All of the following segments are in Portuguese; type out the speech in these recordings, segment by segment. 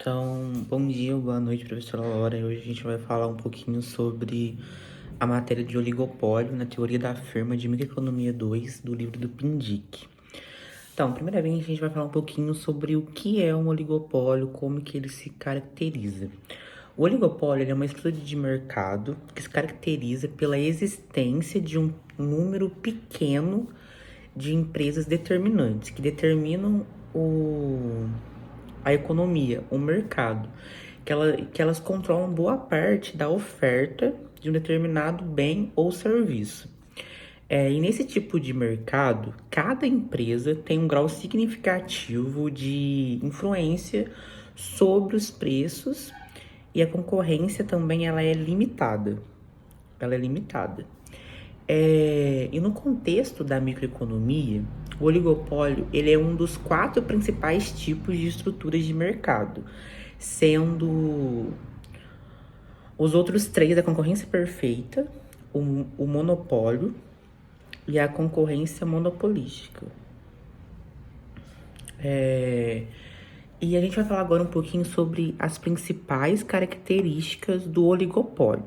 Então, bom dia, boa noite, professora Laura. Hoje a gente vai falar um pouquinho sobre a matéria de oligopólio na teoria da firma de Microeconomia 2, do livro do Pindic. Então, primeiramente, a gente vai falar um pouquinho sobre o que é um oligopólio, como que ele se caracteriza. O oligopólio ele é uma estrutura de mercado que se caracteriza pela existência de um número pequeno de empresas determinantes, que determinam a economia, o mercado, que elas controlam boa parte da oferta de um determinado bem ou serviço. E nesse tipo de mercado, cada empresa tem um grau significativo de influência sobre os preços e a concorrência também ela é limitada. Ela é limitada. E no contexto da microeconomia, o oligopólio ele é um dos 4 principais tipos de estruturas de mercado, sendo os outros 3 a concorrência perfeita, o monopólio e a concorrência monopolística. E a gente vai falar agora um pouquinho sobre as principais características do oligopólio.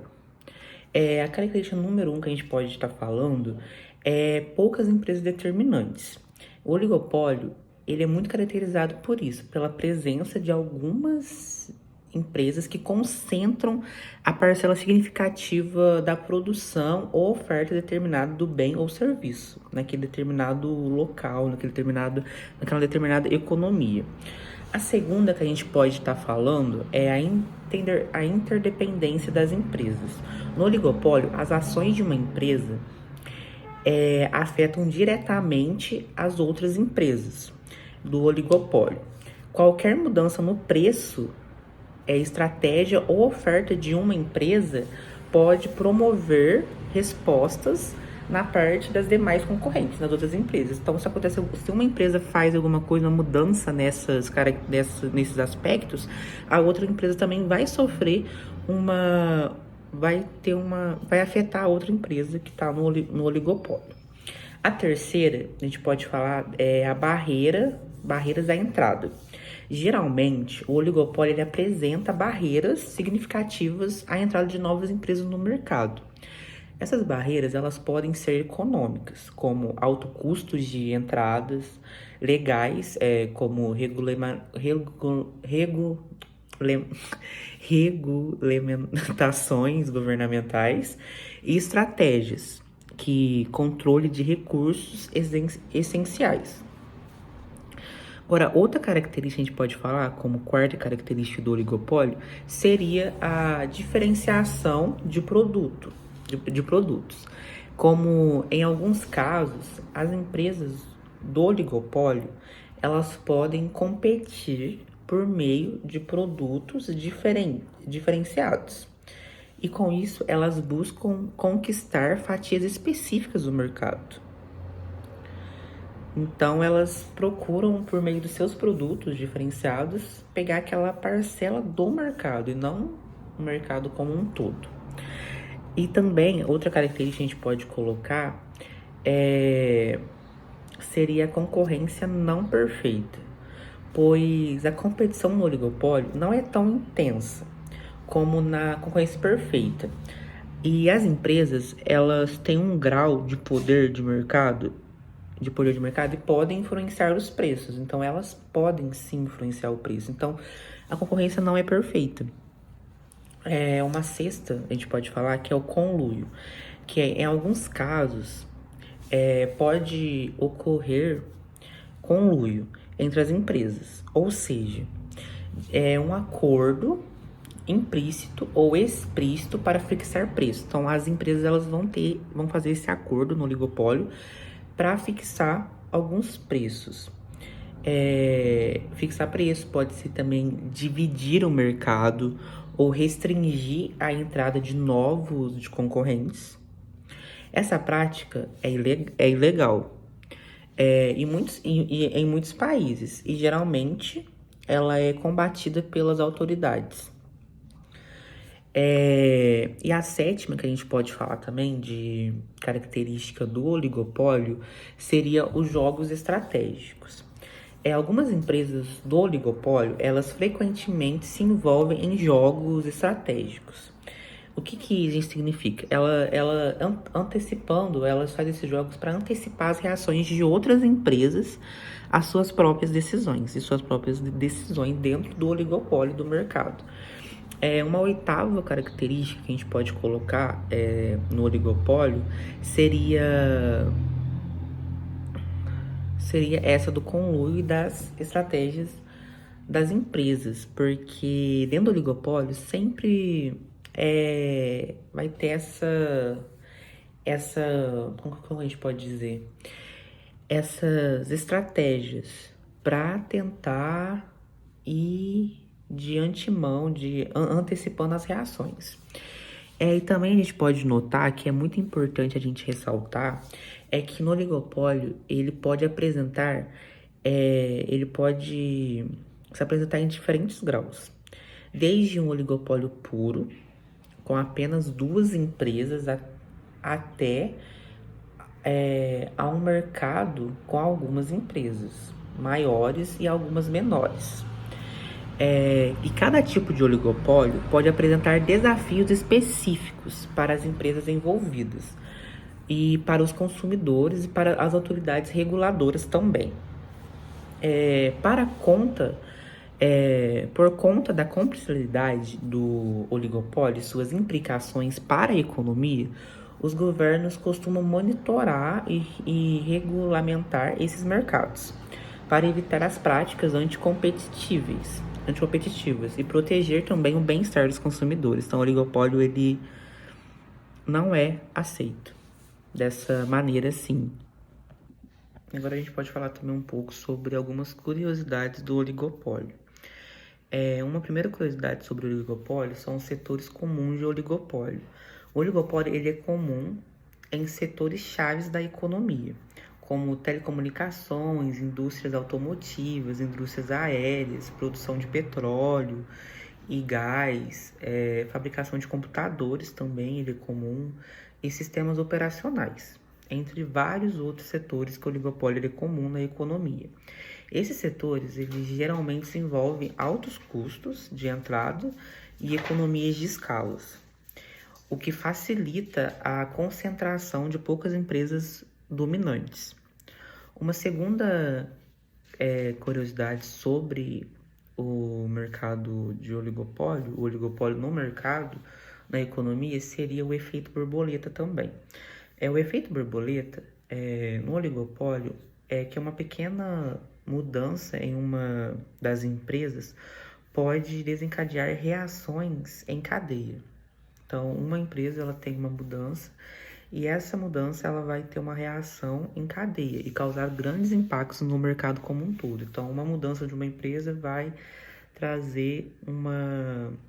A característica número 1 que a gente pode estar falando é poucas empresas determinantes. O oligopólio, ele é muito caracterizado por isso, pela presença de algumas empresas que concentram a parcela significativa da produção ou oferta determinada do bem ou serviço, naquele determinado local, naquela determinada economia. A segunda que a gente pode estar falando é a interdependência das empresas. No oligopólio, as ações de uma empresa afetam diretamente as outras empresas do oligopólio. Qualquer mudança no preço, estratégia ou oferta de uma empresa pode promover respostas na parte das demais concorrentes, nas outras empresas. Então, se acontece, se uma empresa faz alguma coisa, uma mudança nesses aspectos, a outra empresa também vai sofrer vai afetar a outra empresa que está no oligopólio. A terceira, a gente pode falar, é a barreiras à entrada. Geralmente, o oligopólio ele apresenta barreiras significativas à entrada de novas empresas no mercado. Essas barreiras elas podem ser econômicas, como alto custos de entradas, legais, como regulamentações governamentais e estratégias, que controle de recursos essenciais. Agora, outra característica que a gente pode falar, como quarta característica do oligopólio, seria a diferenciação de produtos. Como em alguns casos, as empresas do oligopólio, elas podem competir por meio de produtos diferenciados. E com isso, elas buscam conquistar fatias específicas do mercado. Então, elas procuram, por meio dos seus produtos diferenciados, pegar aquela parcela do mercado e não o mercado como um todo. E também, outra característica que a gente pode colocar seria a concorrência não perfeita, pois a competição no oligopólio não é tão intensa como na concorrência perfeita. E as empresas, elas têm um grau de poder de mercado e podem influenciar os preços. Então, elas podem sim influenciar o preço. Então, a concorrência não é perfeita. Uma sexta, a gente pode falar, que é o conluio, que em alguns casos pode ocorrer conluio entre as empresas, ou seja, um acordo implícito ou explícito para fixar preço. Então, as empresas elas vão fazer esse acordo no oligopólio para fixar alguns preços. Fixar preço pode ser também dividir o mercado ou restringir a entrada de novos concorrentes. Essa prática é ilegal em muitos países e geralmente ela é combatida pelas autoridades. E a sétima que a gente pode falar também de característica do oligopólio seria os jogos estratégicos. Algumas empresas do oligopólio, elas frequentemente se envolvem em jogos estratégicos. O que isso significa? Antecipando, elas fazem esses jogos para antecipar as reações de outras empresas às suas próprias decisões e suas próprias decisões dentro do oligopólio do mercado. Uma oitava característica que a gente pode colocar no oligopólio seria essa do conluio e das estratégias das empresas, porque dentro do oligopólio sempre vai ter como a gente pode dizer, essas estratégias para tentar ir de antemão, antecipando as reações. E também a gente pode notar que é muito importante a gente ressaltar que no oligopólio ele pode ele pode se apresentar em diferentes graus, desde um oligopólio puro, com apenas duas empresas, até a um mercado com algumas empresas maiores e algumas menores. E cada tipo de oligopólio pode apresentar desafios específicos para as empresas envolvidas e para os consumidores e para as autoridades reguladoras também. Por conta da complexidade do oligopólio e suas implicações para a economia, os governos costumam monitorar e regulamentar esses mercados para evitar as práticas anticompetitivas e proteger também o bem-estar dos consumidores. Então, o oligopólio ele não é aceito dessa maneira assim. Agora a gente pode falar também um pouco sobre algumas curiosidades do oligopólio. Uma primeira curiosidade sobre o oligopólio são os setores comuns de oligopólio. O oligopólio ele é comum em setores chaves da economia, como telecomunicações, indústrias automotivas, indústrias aéreas, produção de petróleo e gás, fabricação de computadores também ele é comum, e sistemas operacionais, entre vários outros setores que o oligopólio ele é comum na economia. Esses setores eles geralmente envolvem altos custos de entrada e economias de escalas, o que facilita a concentração de poucas empresas dominantes. Uma segunda curiosidade sobre o mercado de oligopólio, o oligopólio no mercado, na economia, seria o efeito borboleta também. O efeito borboleta no oligopólio que uma pequena mudança em uma das empresas pode desencadear reações em cadeia. Então, uma empresa ela tem uma mudança e essa mudança ela vai ter uma reação em cadeia e causar grandes impactos no mercado como um todo. Então, uma mudança de uma empresa vai trazer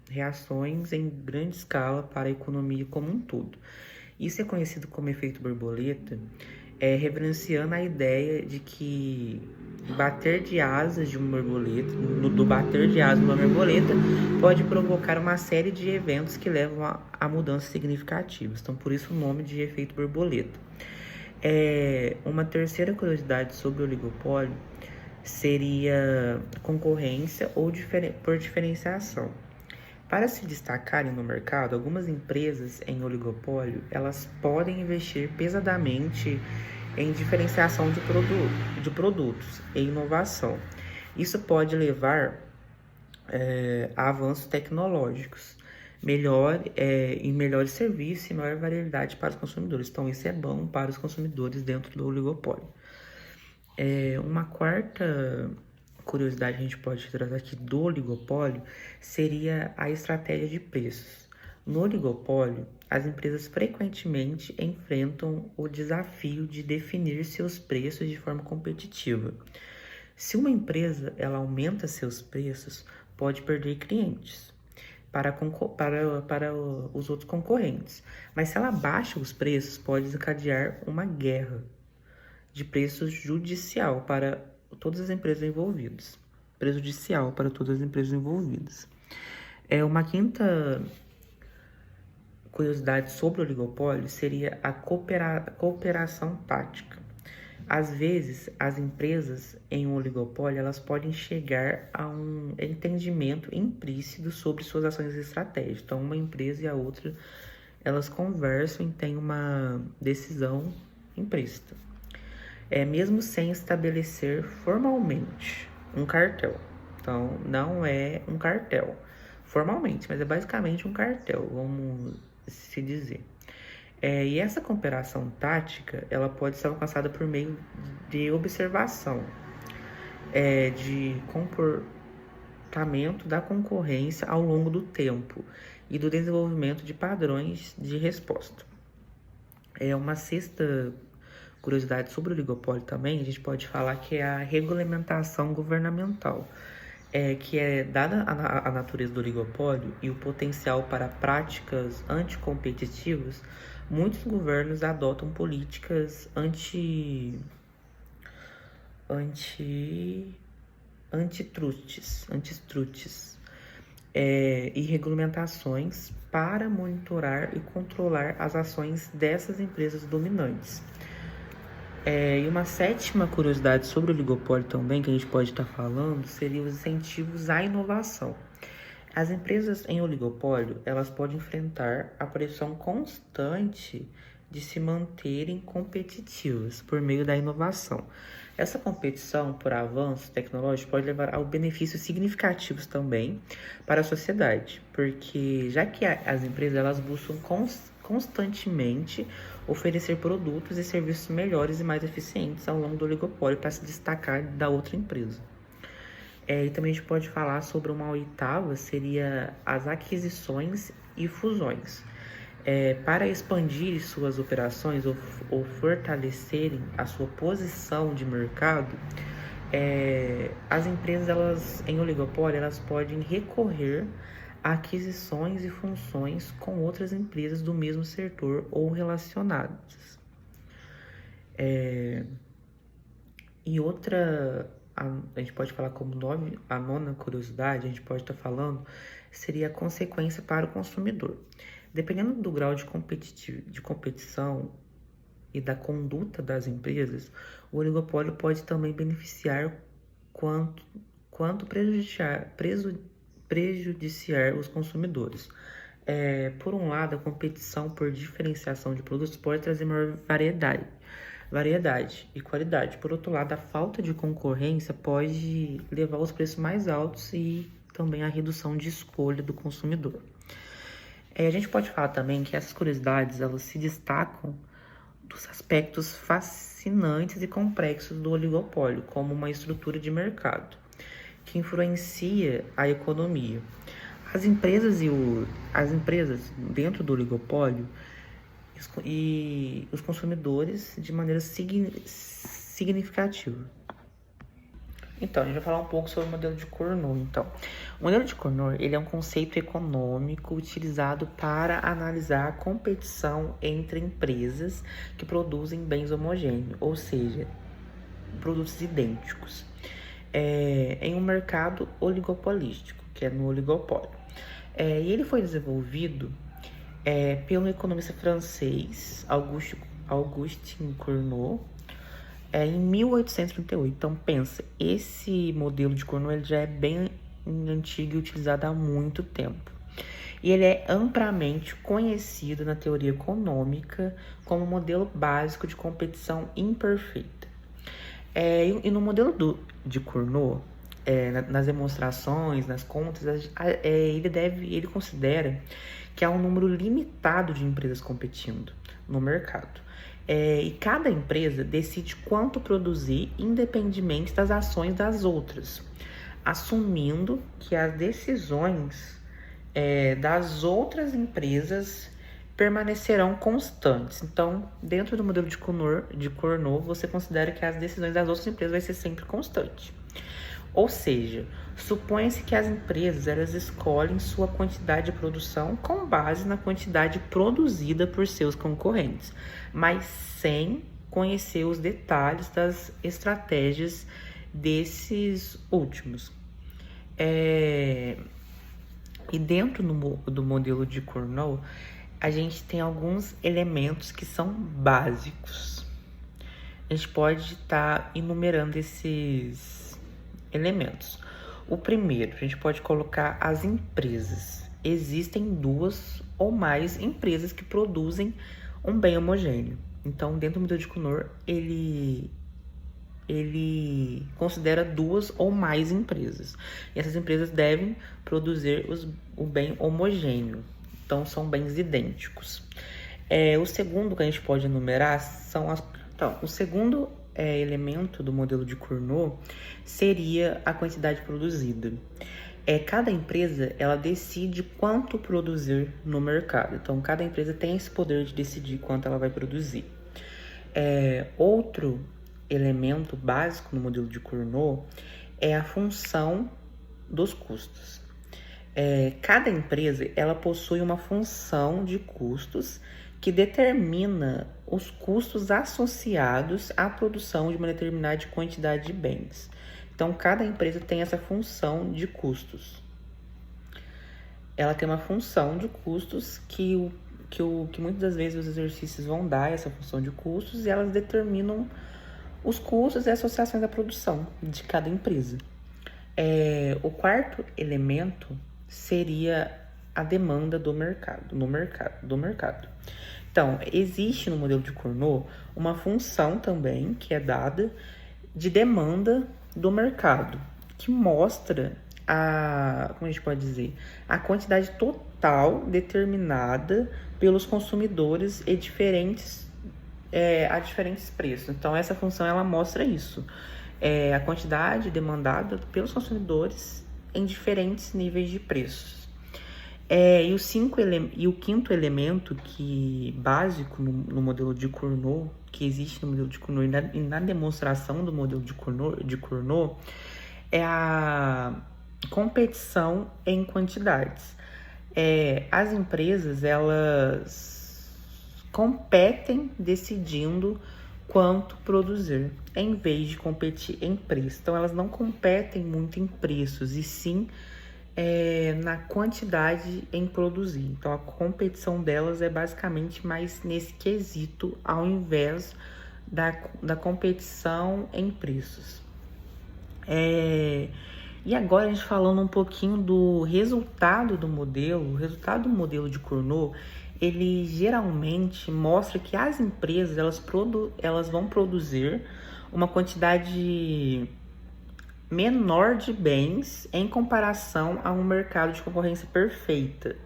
reações em grande escala para a economia como um todo. Isso é conhecido como efeito borboleta, referenciando a ideia de que bater de asas de uma borboleta, do bater de asas de uma borboleta, pode provocar uma série de eventos que levam a mudanças significativas. Então, por isso o nome de efeito borboleta. Uma terceira curiosidade sobre o oligopólio seria concorrência ou por diferenciação. Para se destacarem no mercado, algumas empresas em oligopólio, elas podem investir pesadamente em diferenciação de produtos e inovação. Isso pode levar a avanços tecnológicos, melhores serviços e maior variedade para os consumidores. Então, isso é bom para os consumidores dentro do oligopólio. Uma quarta curiosidade que a gente pode trazer aqui do oligopólio seria a estratégia de preços. No oligopólio, as empresas frequentemente enfrentam o desafio de definir seus preços de forma competitiva. Se uma empresa ela aumenta seus preços, pode perder clientes para os outros concorrentes. Mas se ela baixa os preços, pode desencadear uma guerra de preços judicial para todas as empresas envolvidas. Prejudicial para todas as empresas envolvidas. Uma quinta curiosidade sobre o oligopólio seria a cooperação tática. às vezes, as empresas em um oligopólio, elas podem chegar a um entendimento implícito sobre suas ações estratégicas. Então, uma empresa e a outra, elas conversam e têm uma decisão implícita. Mesmo sem estabelecer formalmente um cartel. Então, não é um cartel formalmente, mas é basicamente um cartel, vamos se dizer. E essa cooperação tática, ela pode ser alcançada por meio de observação, de comportamento da concorrência ao longo do tempo e do desenvolvimento de padrões de resposta. Uma sexta curiosidade sobre o oligopólio também, a gente pode falar que é a regulamentação governamental. Que dada a natureza do oligopólio e o potencial para práticas anticompetitivas, muitos governos adotam políticas antitrustes e regulamentações para monitorar e controlar as ações dessas empresas dominantes. E uma sétima curiosidade sobre o oligopólio também, que a gente pode estar falando, seria os incentivos à inovação. As empresas em oligopólio, elas podem enfrentar a pressão constante de se manterem competitivas por meio da inovação. Essa competição por avanços tecnológicos pode levar a benefícios significativos também para a sociedade, porque já que as empresas elas buscam constantemente oferecer produtos e serviços melhores e mais eficientes ao longo do oligopólio para se destacar da outra empresa. E também a gente pode falar sobre uma oitava, seria as aquisições e fusões. Para expandir suas operações ou fortalecerem a sua posição de mercado, as empresas elas, em oligopólio elas podem recorrer a aquisições e funções com outras empresas do mesmo setor ou relacionadas. E outra, a gente pode falar como a nona curiosidade, a gente pode estar falando, seria a consequência para o consumidor. Dependendo do grau de competição e da conduta das empresas, o oligopólio pode também beneficiar quanto prejudiciar os consumidores. Por um lado, a competição por diferenciação de produtos pode trazer maior variedade e qualidade. Por outro lado, a falta de concorrência pode levar aos preços mais altos e também à redução de escolha do consumidor. A gente pode falar também que essas curiosidades elas se destacam dos aspectos fascinantes e complexos do oligopólio, como uma estrutura de mercado que influencia a economia. As empresas dentro do oligopólio e os consumidores de maneira significativa. Então, a gente vai falar um pouco sobre o modelo de Cournot. Então, o modelo de Cournot ele é um conceito econômico utilizado para analisar a competição entre empresas que produzem bens homogêneos, ou seja, produtos idênticos, em um mercado oligopolístico, que é no oligopólio. E ele foi desenvolvido pelo economista francês Augustin Cournot, em 1838. Então, pensa, esse modelo de Cournot ele já é bem antigo e utilizado há muito tempo. E ele é amplamente conhecido na teoria econômica como modelo básico de competição imperfeita. E no modelo de Cournot, nas demonstrações, nas contas, ele considera que há um número limitado de empresas competindo no mercado. E cada empresa decide quanto produzir independentemente das ações das outras, assumindo que as decisões das outras empresas permanecerão constantes. Então, dentro do modelo de Cournot, você considera que as decisões das outras empresas vai ser sempre constante. Ou seja, supõe-se que as empresas elas escolhem sua quantidade de produção com base na quantidade produzida por seus concorrentes, mas sem conhecer os detalhes das estratégias desses últimos. E dentro do modelo de Cournot, a gente tem alguns elementos que são básicos. a gente pode estar enumerando esses elementos. O primeiro, a gente pode colocar as empresas. Existem duas ou mais empresas que produzem um bem homogêneo. Então, dentro do modelo de Cournot, ele considera duas ou mais empresas. E essas empresas devem produzir o bem homogêneo. Então, são bens idênticos. O segundo que a gente pode enumerar são as... Então, o segundo elemento do modelo de Cournot seria a quantidade produzida. Cada empresa, ela decide quanto produzir no mercado. Então, cada empresa tem esse poder de decidir quanto ela vai produzir. Outro elemento básico no modelo de Cournot é a função dos custos. Cada empresa, ela possui uma função de custos que determina os custos associados à produção de uma determinada quantidade de bens. Então, cada empresa tem essa função de custos. Ela tem uma função de custos que muitas das vezes os exercícios vão dar essa função de custos, e elas determinam os custos e associações da produção de cada empresa. O quarto elemento seria a demanda do mercado, do mercado. Então, existe no modelo de Cournot uma função também que é dada de demanda do mercado, que mostra como a gente pode dizer, a quantidade total determinada pelos consumidores a diferentes preços. Então, essa função ela mostra isso, a quantidade demandada pelos consumidores em diferentes níveis de preços. E o quinto elemento básico no modelo de Cournot, que existe no modelo de Cournot e na demonstração do modelo de Cournot, é a competição em quantidades. As empresas, elas competem decidindo quanto produzir, em vez de competir em preço. Então, elas não competem muito em preços, e sim na quantidade em produzir. Então, a competição delas é basicamente mais nesse quesito, ao invés da competição em preços. E agora, a gente falando um pouquinho do resultado do modelo. O resultado do modelo de Cournot, ele geralmente mostra que as empresas elas vão produzir uma quantidade menor de bens em comparação a um mercado de concorrência perfeita.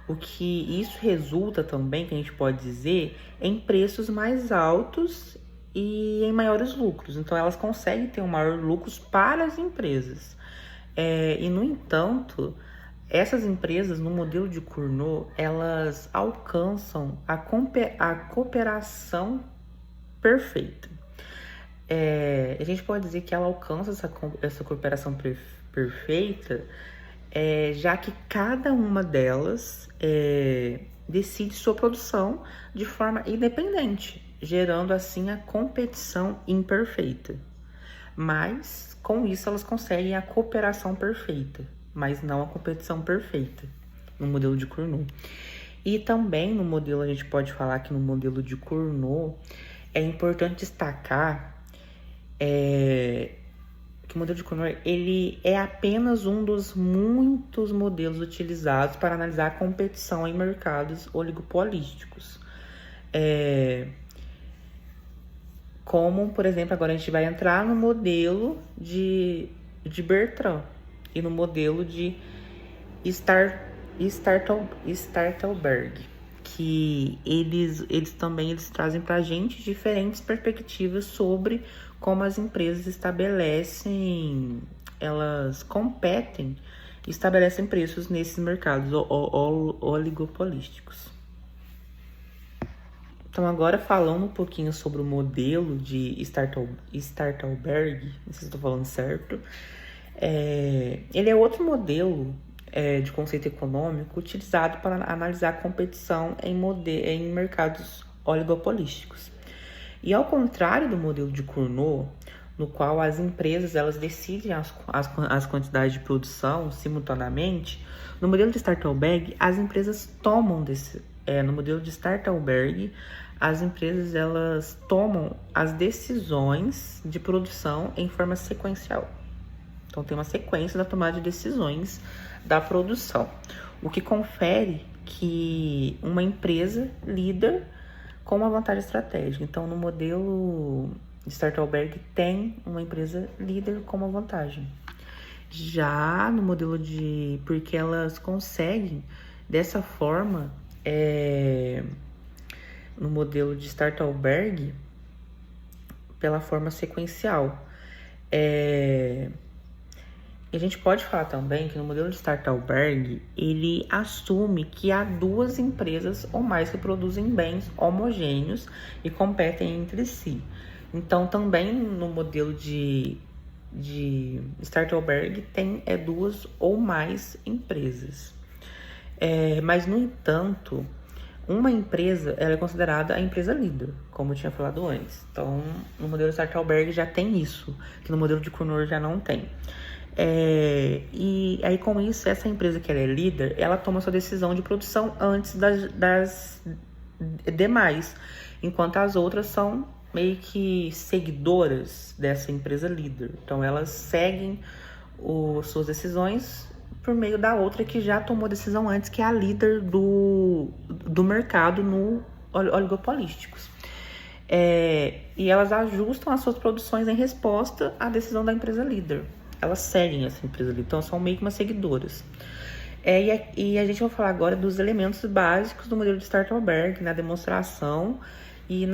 O que isso resulta também, que a gente pode dizer, em preços mais altos e em maiores lucros. Então, elas conseguem ter um maior lucros para as empresas. E, no entanto, essas empresas, no modelo de Cournot, elas alcançam a cooperação perfeita. A gente pode dizer que ela alcança essa cooperação perfeita, já que cada uma delas decide sua produção de forma independente, gerando assim a competição imperfeita. Mas, com isso, elas conseguem a cooperação perfeita, mas não a competição perfeita, no modelo de Cournot. E também no modelo, a gente pode falar que no modelo de Cournot, é importante destacar que o modelo de Cournot, ele é apenas um dos muitos modelos utilizados para analisar a competição em mercados oligopolísticos. Como, por exemplo, agora a gente vai entrar no modelo de Bertrand e no modelo de Stärtelberg, que eles também trazem para a gente diferentes perspectivas sobre como as empresas elas competem e estabelecem preços nesses mercados oligopolísticos. Então, agora falando um pouquinho sobre o modelo de Stärtelberg, não sei se estou falando certo, ele é outro modelo de conceito econômico utilizado para analisar a competição em mercados oligopolísticos. E ao contrário do modelo de Cournot, no qual as empresas elas decidem as quantidades de produção simultaneamente. No modelo de Start-Alberg, as empresas tomam no modelo de Start-Alberg, as empresas elas tomam as decisões de produção em forma sequencial. Então tem uma sequência da tomada de decisões da produção, o que confere que uma empresa lida com uma vantagem estratégica. Então, no modelo de Start-Alberg, tem uma empresa líder com uma vantagem. Já no modelo porque elas conseguem, dessa forma, no modelo de Start-Alberg, pela forma sequencial. A gente pode falar também que no modelo de Start-Alberg, ele assume que há duas empresas ou mais que produzem bens homogêneos e competem entre si. Então, também no modelo de Start-Alberg tem duas ou mais empresas. Mas, no entanto, uma empresa ela é considerada a empresa líder, como eu tinha falado antes. Então, no modelo de Start-Alberg já tem isso, que no modelo de Cournot já não tem. E aí, com isso, essa empresa que ela é líder, ela toma sua decisão de produção antes das demais, enquanto as outras são meio que seguidoras dessa empresa líder. Então, elas seguem suas decisões por meio da outra que já tomou decisão antes, que é a líder do mercado no oligopolísticos. E elas ajustam as suas produções em resposta à decisão da empresa líder. Elas seguem essa empresa líder, então são meio que umas seguidoras. E a gente vai falar agora dos elementos básicos do modelo de Start-Alberg na demonstração e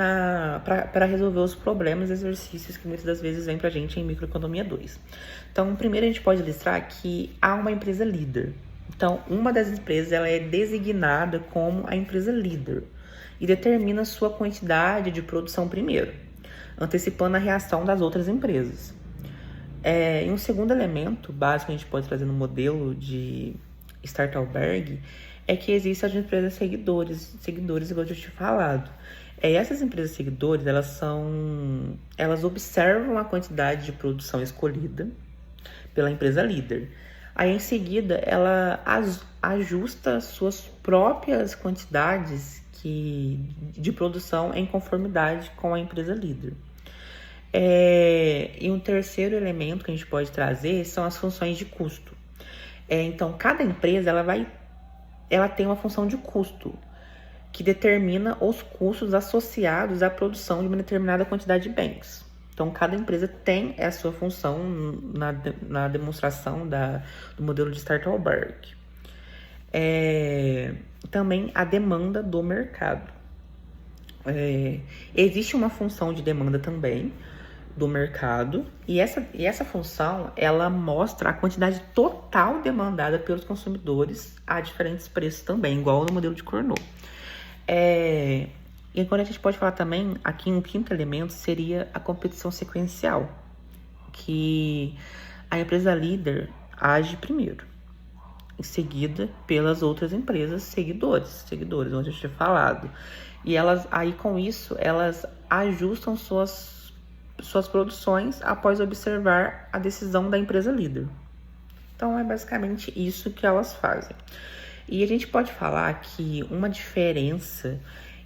para resolver os problemas e exercícios que muitas das vezes vêm para a gente em Microeconomia 2. Então, primeiro a gente pode ilustrar que há uma empresa líder. Então, uma das empresas ela é designada como a empresa líder e determina sua quantidade de produção primeiro, antecipando a reação das outras empresas. E um segundo elemento básico que a gente pode trazer no modelo de Start-Alberg é que existem as empresas seguidores, igual eu já tinha falado. Essas empresas seguidores, elas observam a quantidade de produção escolhida pela empresa líder. Aí, em seguida, ela ajusta suas próprias quantidades de produção em conformidade com a empresa líder. E um terceiro elemento que a gente pode trazer são as funções de custo. Então, cada empresa ela tem uma função de custo que determina os custos associados à produção de uma determinada quantidade de bens. Então, cada empresa tem essa sua função na demonstração do modelo de Start-Alberg. Também a demanda do mercado. Existe uma função de demanda também do mercado, e essa função ela mostra a quantidade total demandada pelos consumidores a diferentes preços também, igual no modelo de Cournot. E agora a gente pode falar também, aqui um quinto elemento seria a competição sequencial, que a empresa líder age primeiro, em seguida pelas outras empresas seguidores, onde eu tinha falado. E aí com isso, elas ajustam suas produções após observar a decisão da empresa líder. Então, é basicamente isso que elas fazem. E a gente pode falar que uma diferença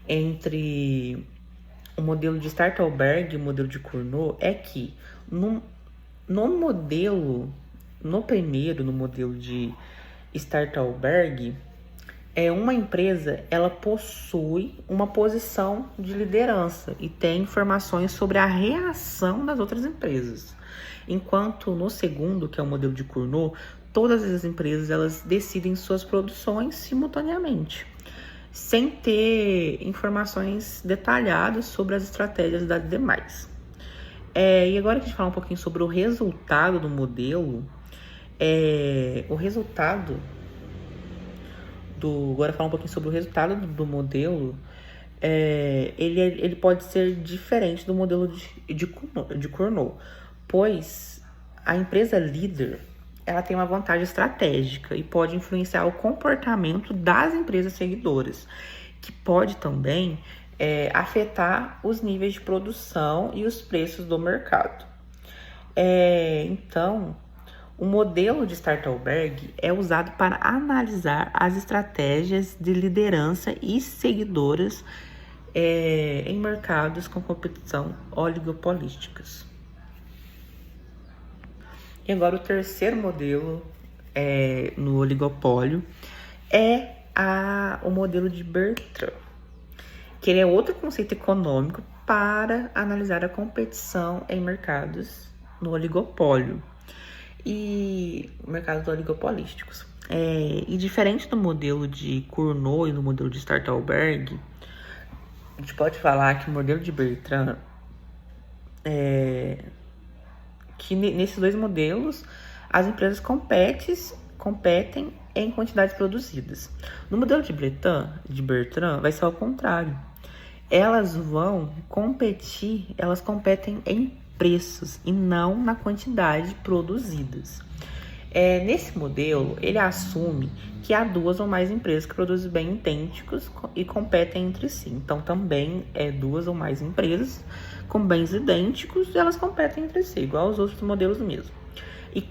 entre o modelo de Start-Alberg e o modelo de Cournot é que no modelo de Start-Alberg, uma empresa ela possui uma posição de liderança e tem informações sobre a reação das outras empresas. Enquanto no segundo, que é o modelo de Cournot, todas as empresas elas decidem suas produções simultaneamente, sem ter informações detalhadas sobre as estratégias das demais. E agora que a gente fala um pouquinho sobre o resultado do modelo, agora falar um pouquinho sobre o resultado do modelo, ele pode ser diferente do modelo de Cournot, pois a empresa líder ela tem uma vantagem estratégica e pode influenciar o comportamento das empresas seguidoras, que pode também afetar os níveis de produção e os preços do mercado. Então, o modelo de Startalberg é usado para analisar as estratégias de liderança e seguidoras em mercados com competição oligopolísticas. E agora o terceiro modelo no oligopólio é o modelo de Bertrand, que ele é outro conceito econômico para analisar a competição em mercados no oligopólio e mercados oligopolísticos. E diferente do modelo de Cournot e do modelo de Startalberg, a gente pode falar que o modelo de Bertrand que nesses dois modelos as empresas competem em quantidades produzidas. No modelo de Bertrand vai ser ao contrário. Elas competem em preços e não na quantidade produzidas. Nesse modelo, ele assume que há duas ou mais empresas que produzem bens idênticos e competem entre si. Então, também duas ou mais empresas com bens idênticos e elas competem entre si, igual aos outros modelos mesmo. E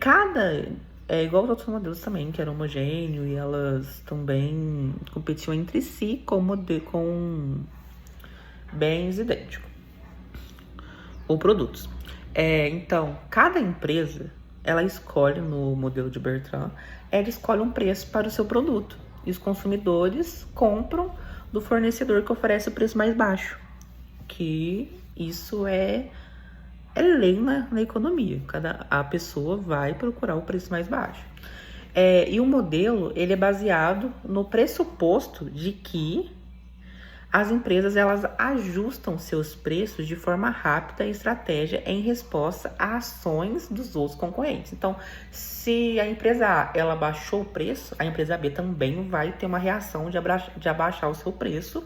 igual aos outros modelos também, que era homogêneo e elas também competiam entre si com bens idênticos ou produtos. Então, cada empresa, ela escolhe no modelo de Bertrand, ela escolhe um preço para o seu produto. E os consumidores compram do fornecedor que oferece o preço mais baixo. Que isso é lei na economia. A pessoa vai procurar o preço mais baixo. E o modelo, ele é baseado no pressuposto de que as empresas elas ajustam seus preços de forma rápida e estratégia em resposta a ações dos outros concorrentes. Então, se a empresa A ela baixou o preço, a empresa B também vai ter uma reação de abaixar o seu preço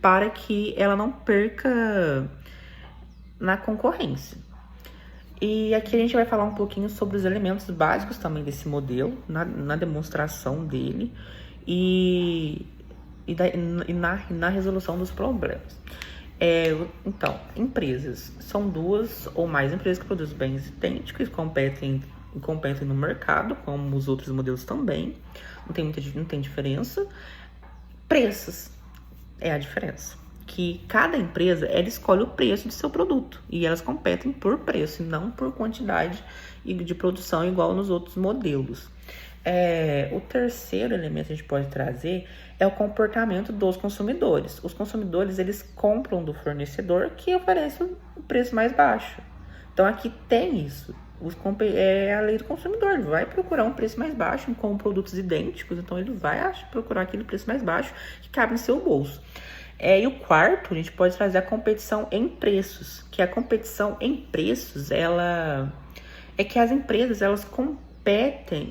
para que ela não perca na concorrência. E aqui a gente vai falar um pouquinho sobre os elementos básicos também desse modelo, na demonstração dele e na resolução dos problemas. Então, empresas são duas ou mais empresas que produzem bens idênticos e competem no mercado, como os outros modelos também. Não tem diferença. Preços é a diferença. Que cada empresa ela escolhe o preço do seu produto e elas competem por preço e não por quantidade de produção igual nos outros modelos. O terceiro elemento que a gente pode trazer é o comportamento dos consumidores. Os consumidores eles compram do fornecedor que oferece o preço mais baixo. Então aqui tem isso. É a lei do consumidor, ele vai procurar um preço mais baixo com produtos idênticos, então ele vai procurar aquele preço mais baixo que cabe no seu bolso. E o quarto, a gente pode trazer a competição em preços, que a competição em preços, ela é que as empresas, elas competem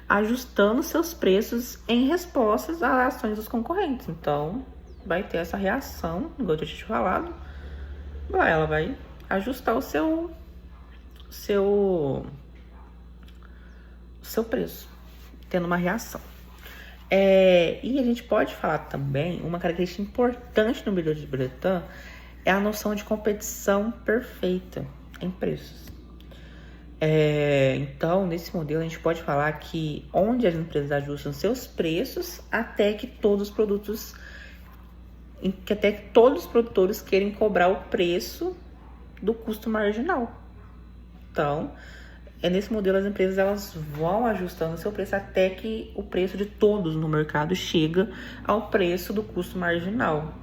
ajustando seus preços em respostas às ações dos concorrentes. Então, vai ter essa reação, igual eu já tinha falado, ela vai ajustar o seu preço, tendo uma reação. E a gente pode falar também, uma característica importante no modelo de Bertrand é a noção de competição perfeita em preços. Então, nesse modelo, a gente pode falar que onde as empresas ajustam seus preços até que todos os produtores querem cobrar o preço do custo marginal. Então, nesse modelo as empresas elas vão ajustando seu preço até que o preço de todos no mercado chega ao preço do custo marginal,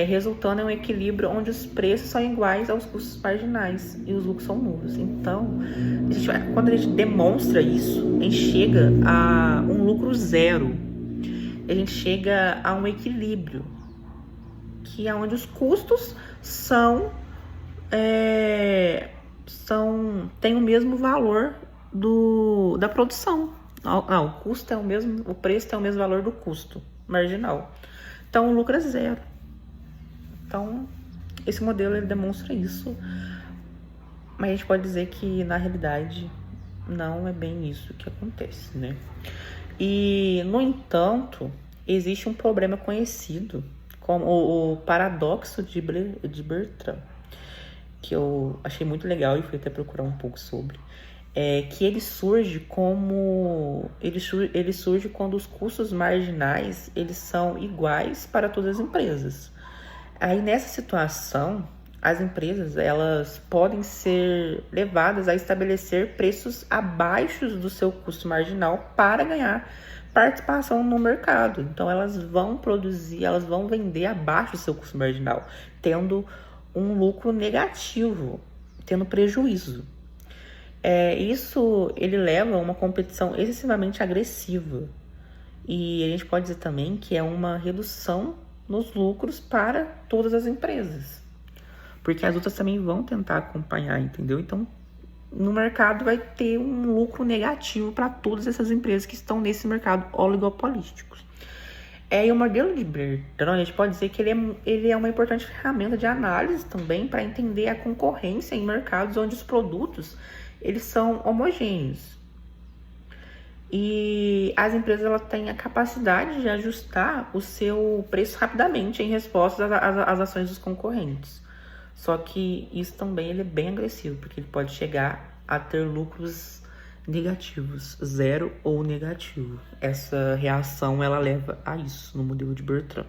resultando em um equilíbrio onde os preços são iguais aos custos marginais e os lucros são nulos. Então, quando a gente demonstra isso, a gente chega a um lucro zero, a gente chega a um equilíbrio, que é onde os custos tem o mesmo valor da produção. O custo é o mesmo, o preço tem o mesmo valor do custo marginal. Então, o lucro é zero. Então, esse modelo ele demonstra isso. Mas a gente pode dizer que, na realidade, não é bem isso que acontece, né? E, no entanto, existe um problema conhecido como o paradoxo de Bertrand, que eu achei muito legal e fui até procurar um pouco sobre, é que ele surge como ele surge quando os custos marginais eles são iguais para todas as empresas. Aí nessa situação, as empresas elas podem ser levadas a estabelecer preços abaixo do seu custo marginal para ganhar participação no mercado. Então elas vão produzir, elas vão vender abaixo do seu custo marginal, tendo um lucro negativo, tendo prejuízo. Isso ele leva a uma competição excessivamente agressiva. E a gente pode dizer também que é uma redução nos lucros para todas as empresas. Porque as outras também vão tentar acompanhar, entendeu? Então, no mercado vai ter um lucro negativo para todas essas empresas que estão nesse mercado oligopolístico. E o modelo de Bertrand, a gente pode dizer que ele é uma importante ferramenta de análise também para entender a concorrência em mercados onde os produtos eles são homogêneos. E as empresas elas têm a capacidade de ajustar o seu preço rapidamente em resposta às ações dos concorrentes. Só que isso também ele é bem agressivo, porque ele pode chegar a ter lucros negativos, zero ou negativo. Essa reação ela leva a isso no modelo de Bertrand.